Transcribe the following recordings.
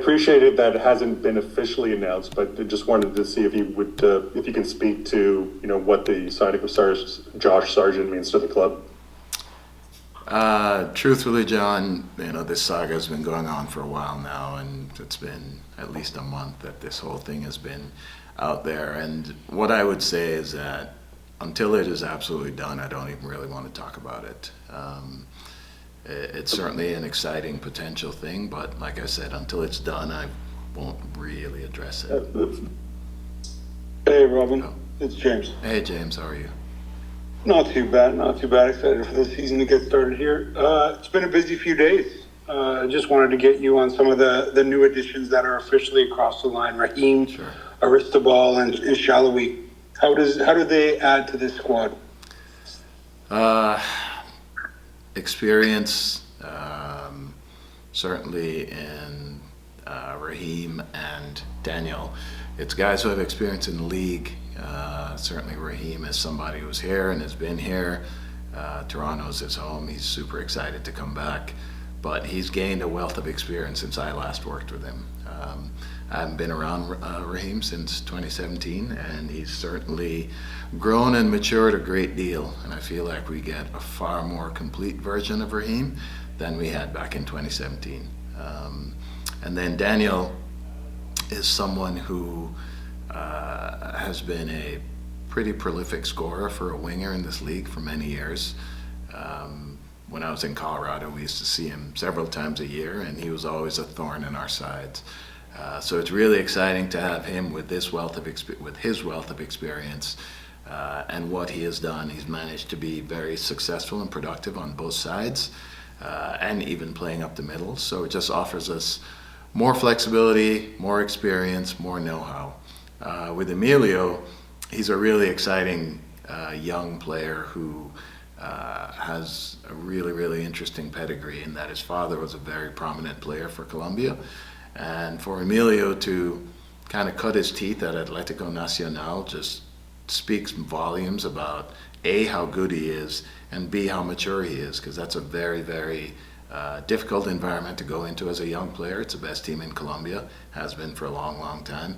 appreciated that it hasn't been officially announced, but I just wanted to see if you would, if you can speak to, what the signing of Josh Sargent means to the club. Truthfully, John, this saga has been going on for a while now, and it's been at least a month that this whole thing has been out there. And what I would say is that until it is absolutely done, I don't even really want to talk about it. It's certainly an exciting potential thing, but like I said, until it's done, I won't really address it. Hey, Robin. It's James. Hey, James. How are you? Not too bad. Excited for the season to get started here. It's been a busy few days. I just wanted to get you on some of the new additions that are officially across the line. Raheem, Sure. Aristobal, and Shalawi. How do they add to this squad? Experience, certainly in Raheem and Daniel. It's guys who have experience in the league. Certainly Raheem is somebody who's here and has been here. Toronto's his home. He's super excited to come back. But he's gained a wealth of experience since I last worked with him. I haven't been around Raheem since 2017, and he's certainly grown and matured a great deal. And I feel like we get a far more complete version of Raheem than we had back in 2017. And then Daniel is someone who has been a pretty prolific scorer for a winger in this league for many years. When I was in Colorado, we used to see him several times a year, and he was always a thorn in our sides. So it's really exciting to have him with his wealth of experience and what he has done. He's managed to be very successful and productive on both sides, and even playing up the middle. So it just offers us more flexibility, more experience, more know-how. With Emilio, he's a really exciting young player who has a really, really interesting pedigree in that his father was a very prominent player for Colombia. And for Emilio to kind of cut his teeth at Atlético Nacional just speaks volumes about A, how good he is, and B, how mature he is, because that's a very, very difficult environment to go into as a young player. It's the best team in Colombia, has been for a long, long time.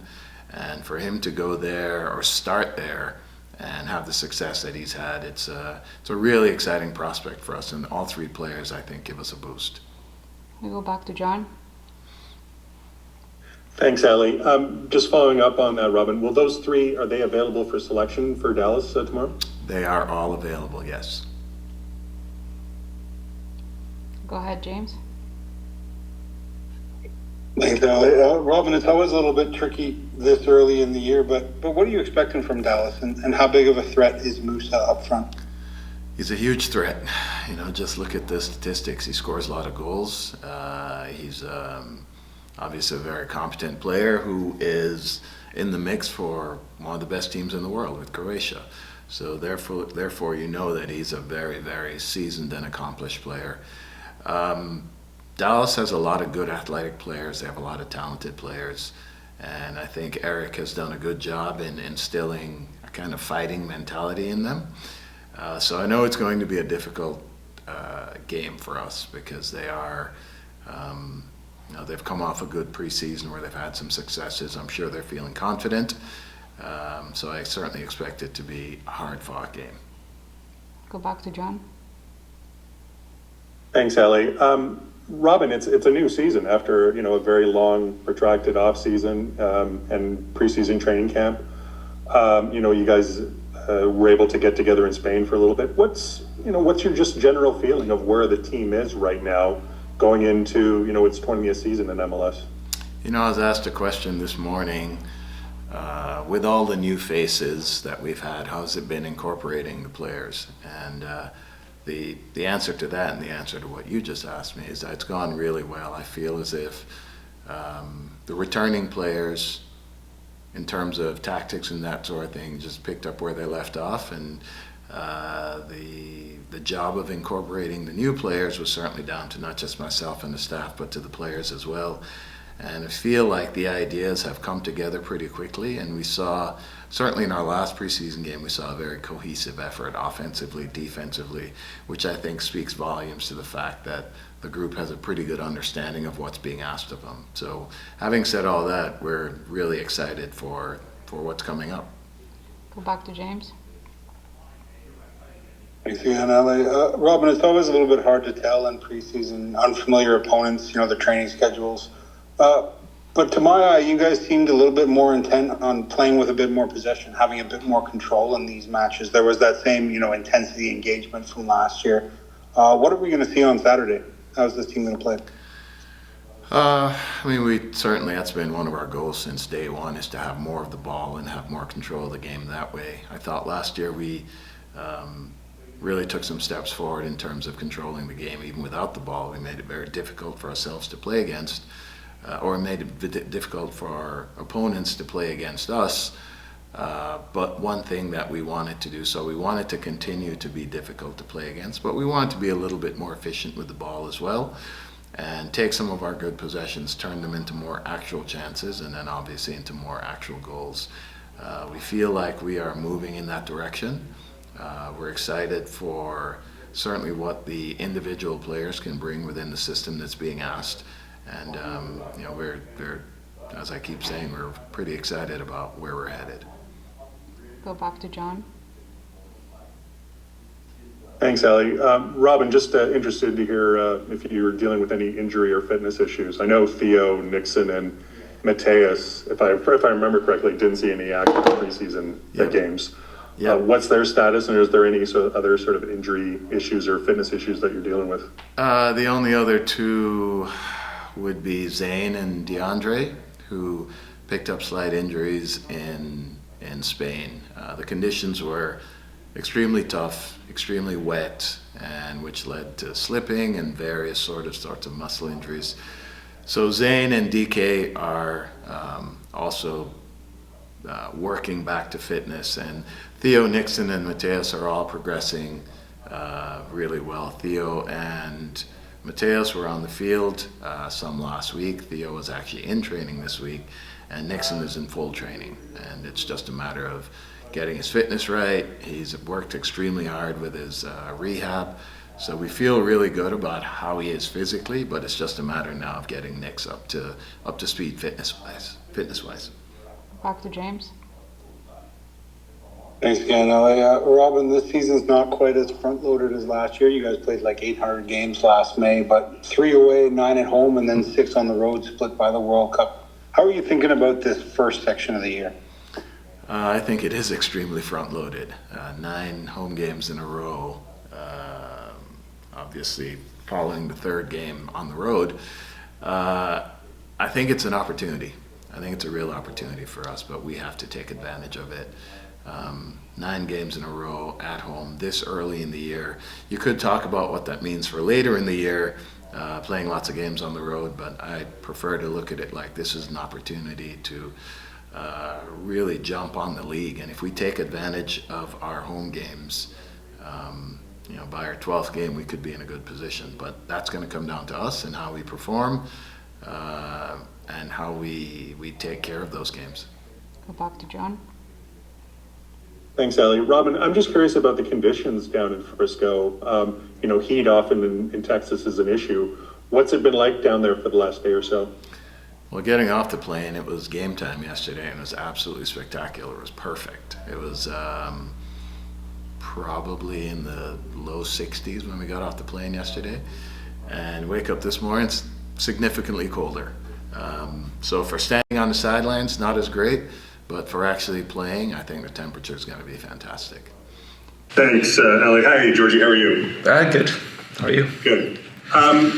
And for him to go there or start there and have the success that he's had, it's a really exciting prospect for us. And all three players, I think, give us a boost. We go back to John. Thanks, Ali. Just following up on that, Robin, will those three, are they available for selection for Dallas tomorrow? They are all available, yes. Go ahead, James. Thanks, Ali. Robin, it's always a little bit tricky this early in the year, but what are you expecting from Dallas, and how big of a threat is Musa up front? He's a huge threat. Just look at the statistics. He scores a lot of goals. He's obviously a very competent player who is in the mix for one of the best teams in the world with Croatia. So therefore that he's a very, very seasoned and accomplished player. Dallas has a lot of good athletic players. They have a lot of talented players. And I think Eric has done a good job in instilling a kind of fighting mentality in them. So I know it's going to be a difficult game for us because they are, they've come off a good preseason where they've had some successes. I'm sure they're feeling confident. So I certainly expect it to be a hard-fought game. Go back to John. Thanks, Ali. Robin, it's a new season after a very long, protracted off season and preseason training camp. You guys were able to get together in Spain for a little bit. What's your just general feeling of where the team is right now, going into its 20th season in MLS? I was asked a question this morning. With all the new faces that we've had, how's it been incorporating the players? And the answer to that and the answer to what you just asked me is that it's gone really well. I feel as if the returning players, in terms of tactics and that sort of thing, just picked up where they left off, and the job of incorporating the new players was certainly down to not just myself and the staff, but to the players as well. And I feel like the ideas have come together pretty quickly, and we saw, certainly in our last preseason game, we saw a very cohesive effort offensively, defensively, which I think speaks volumes to the fact that the group has a pretty good understanding of what's being asked of them. So having said all that, we're really excited for what's coming up. Go back to James. Thanks again, LA. Robin, it's always a little bit hard to tell in preseason, unfamiliar opponents, the training schedules. But to my eye, you guys seemed a little bit more intent on playing with a bit more possession, having a bit more control in these matches. There was that same, intensity engagement from last year. What are we going to see on Saturday? How's this team going to play? That's been one of our goals since day one, is to have more of the ball and have more control of the game that way. I thought last year we really took some steps forward in terms of controlling the game. Even without the ball, we made it very difficult for ourselves to play against, or made it difficult for our opponents to play against us. But one thing that we wanted to do, so we wanted to continue to be difficult to play against, but we wanted to be a little bit more efficient with the ball as well, and take some of our good possessions, turn them into more actual chances, and then obviously into more actual goals. We feel like we are moving in that direction. We're excited for certainly what the individual players can bring within the system that's being asked. And, we're, as I keep saying, we're pretty excited about where we're headed. Go back to John. Thanks, Ali. Robin, just interested to hear if you were dealing with any injury or fitness issues. I know Theo, Nixon, and Mateus, if I remember correctly, didn't see any active preseason games. Yeah. What's their status, and is there any other sort of injury issues or fitness issues that you're dealing with? The only other two would be Zane and Djordje, who picked up slight injuries in Spain. The conditions were extremely tough, extremely wet, and which led to slipping and various sorts of muscle injuries. So Zane and DK are also working back to fitness, and Theo, Nixon, and Mateus are all progressing really well. Theo and Mateus were on the field some last week. Theo was actually in training this week, and Nixon is in full training, and it's just a matter of getting his fitness right. He's worked extremely hard with his rehab, so we feel really good about how he is physically, but it's just a matter now of getting Nix up to speed fitness-wise. Back to James. Thanks again, LA. Robin, this season's not quite as front-loaded as last year. You guys played like 800 games last May, but 3 away, 9 at home, and then 6 on the road, split by the World Cup. How are you thinking about this first section of the year? I think it is extremely front-loaded. 9 home games in a row, obviously following the 3rd game on the road. I think it's an opportunity. I think it's a real opportunity for us, but we have to take advantage of it. 9 games in a row at home this early in the year. You could talk about what that means for later in the year, playing lots of games on the road, but I prefer to look at it like this is an opportunity to really jump on the league. And if we take advantage of our home games, by our 12th game, we could be in a good position. But that's going to come down to us and how we perform and how we take care of those games. Go back to John. Thanks, Ali. Robin, I'm just curious about the conditions down in Frisco. Heat often in Texas is an issue. What's it been like down there for the last day or so? Well, getting off the plane, it was game time yesterday, and it was absolutely spectacular. It was perfect. It was probably in the low 60s when we got off the plane yesterday. And wake up this morning, it's significantly colder. So for standing on the sidelines, not as great. But for actually playing, I think the temperature is going to be fantastic. Thanks, Ellie. Hi, Georgie. How are you? Good. How are you? Good.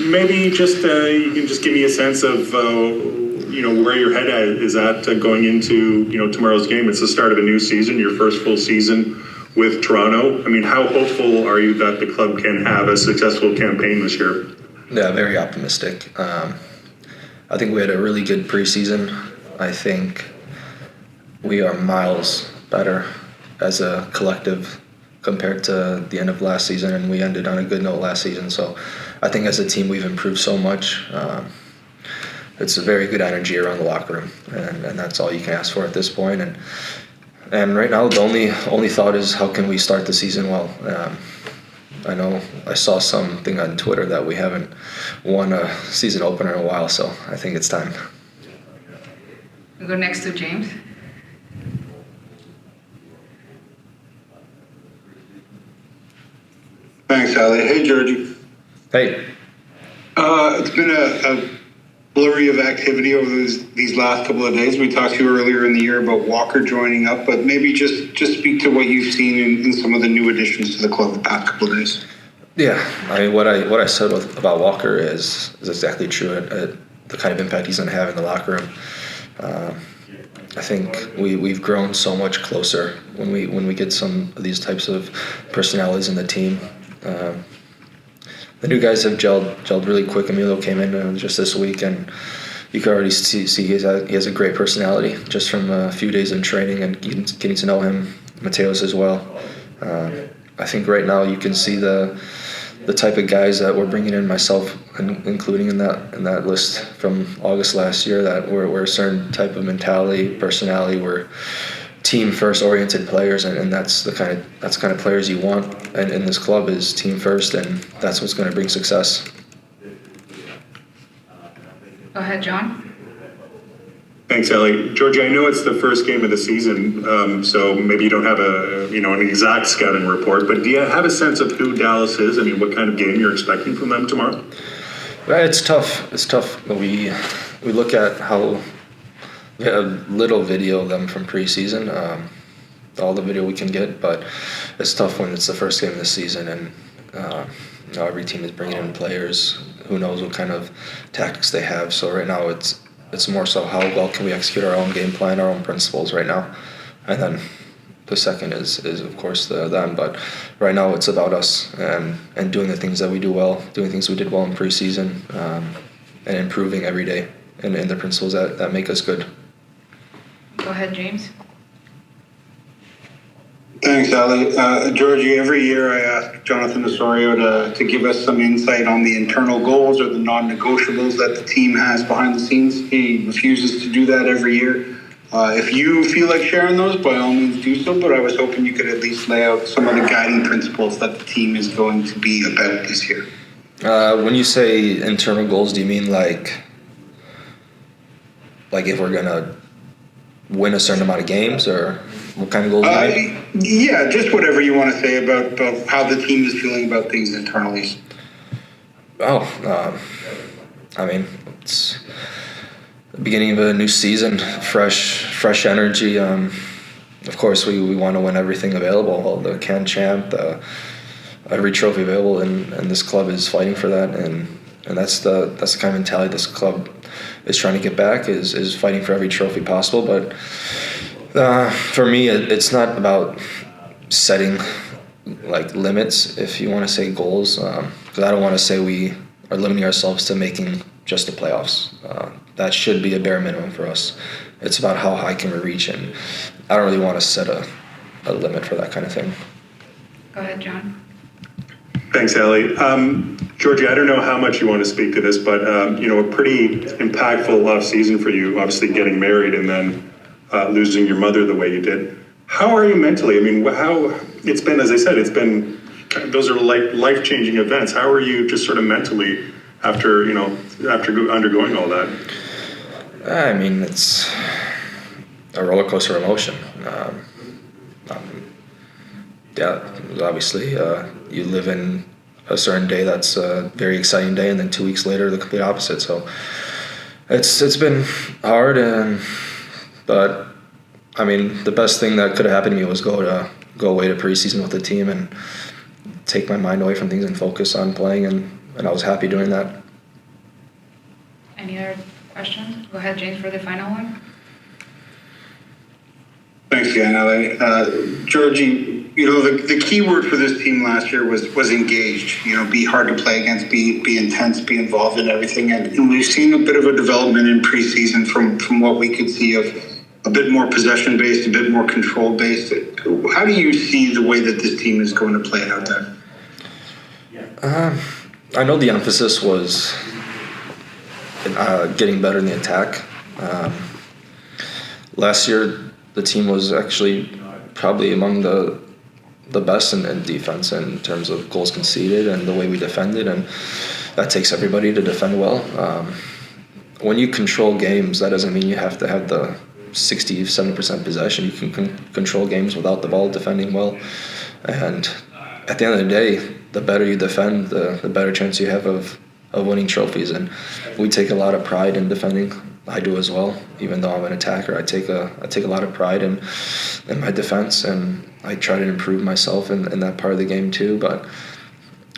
Maybe just you can just give me a sense of where your head is at going into tomorrow's game. It's the start of a new season, your first full season with Toronto. I mean, how hopeful are you that the club can have a successful campaign this year? Yeah, very optimistic. I think we had a really good preseason. I think we are miles better as a collective compared to the end of last season, and we ended on a good note last season. So I think as a team we've improved so much. It's a very good energy around the locker room, and that's all you can ask for at this point. And right now the only thought is how can we start the season well. I know I saw something on Twitter that we haven't won a season opener in a while, so I think it's time. We go next to James. Thanks, Ali. Hey, Georgie. Hey, It's been a flurry of activity over these last couple of days. We talked to you earlier in the year about Walker joining up, but maybe just speak to what you've seen in some of the new additions to the club the past couple of days. yeah, I mean, what I said about Walker is exactly true. The kind of impact he's going to have in the locker room. I think we've grown so much closer when we get some of these types of personalities in the team. The new guys have gelled really quick. Emilio came in just this week, and you can already see he has a great personality just from a few days in training and getting to know him. Mateos as well. I think right now you can see the type of guys that we're bringing in, myself including in that list from August last year, that we're a certain type of mentality, personality. We're team first oriented players, and that's the kind of players you want. And in this club is team first, and that's what's going to bring success. Go ahead, John. Thanks, Ellie. Georgie, I know it's the first game of the season, so maybe you don't have an exact scouting report, but do you have a sense of who Dallas is? I mean, what kind of game you're expecting from them tomorrow? Well, it's tough. It's tough. We look at how we have a little video of them from preseason, all the video we can get, but it's tough when it's the first game of the season, and every team is bringing in players. Who knows what kind of tactics they have? So right now it's more so how well can we execute our own game plan, our own principles right now, and then the second is of course them. But right now it's about us and doing the things that we do well, doing things we did well in preseason, and improving every day and the principles that make us good. Go ahead, James. Thanks, Ali. Georgie, every year I ask Jonathan Osorio to give us some insight on the internal goals or the non-negotiables that the team has behind the scenes. He refuses to do that every year. If you feel like sharing those, by all means do so, but I was hoping you could at least lay out some of the guiding principles that the team is going to be about this year. When you say internal goals, do you mean like if we're going to win a certain amount of games, or what kind of goals? Yeah, just whatever you want to say about how the team is feeling about things internally. I mean, it's the beginning of a new season, fresh energy. Of course, we want to win everything available, the can champ, every trophy available, and this club is fighting for that, and that's the kind of mentality this club is trying to get back, is fighting for every trophy possible. But for me, it's not about setting like limits, if you want to say goals, because I don't want to say we are limiting ourselves to making just the playoffs. That should be a bare minimum for us. It's about how high can we reach, and I don't really want to set a limit for that kind of thing. Go ahead, John. Thanks, Ellie. Georgie, I don't know how much you want to speak to this, but a pretty impactful off season for you, obviously getting married and then losing your mother the way you did. How are you mentally? I mean, how it's been, as I said, those are like life-changing events. How are you just sort of mentally after undergoing all that? I mean, it's a roller coaster emotion. Obviously, you live in a certain day that's a very exciting day, and then 2 weeks later, the complete opposite. So it's been hard, but I mean, the best thing that could have happened to me was go away to preseason with the team and take my mind away from things and focus on playing, and I was happy doing that. Any other questions? Go ahead, James, for the final one. Thanks again, Ali. Georgie, the key word for this team last year was engaged. Be hard to play against, be intense, be involved in everything. And we've seen a bit of a development in preseason from what we could see of a bit more possession-based, a bit more control-based. How do you see the way that this team is going to play out there? I know the emphasis was getting better in the attack. Last year, the team was actually probably among the the best in defense in terms of goals conceded and the way we defended, and that takes everybody to defend well. When you control games, that doesn't mean you have to have the 60-70% possession. You can control games without the ball, defending well. And at the end of the day, the better you defend, the better chance you have of winning trophies. And we take a lot of pride in defending. I do as well. Even though I'm an attacker, I take a lot of pride in my defense, and I try to improve myself in that part of the game too. But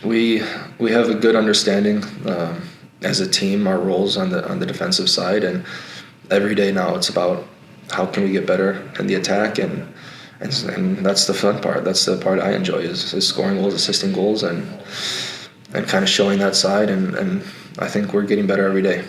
we have a good understanding as a team, our roles on the defensive side, and every day now it's about how can we get better in the attack, and that's the fun part. That's the part I enjoy is scoring goals, assisting goals, and kind of showing that side, and I think we're getting better every day.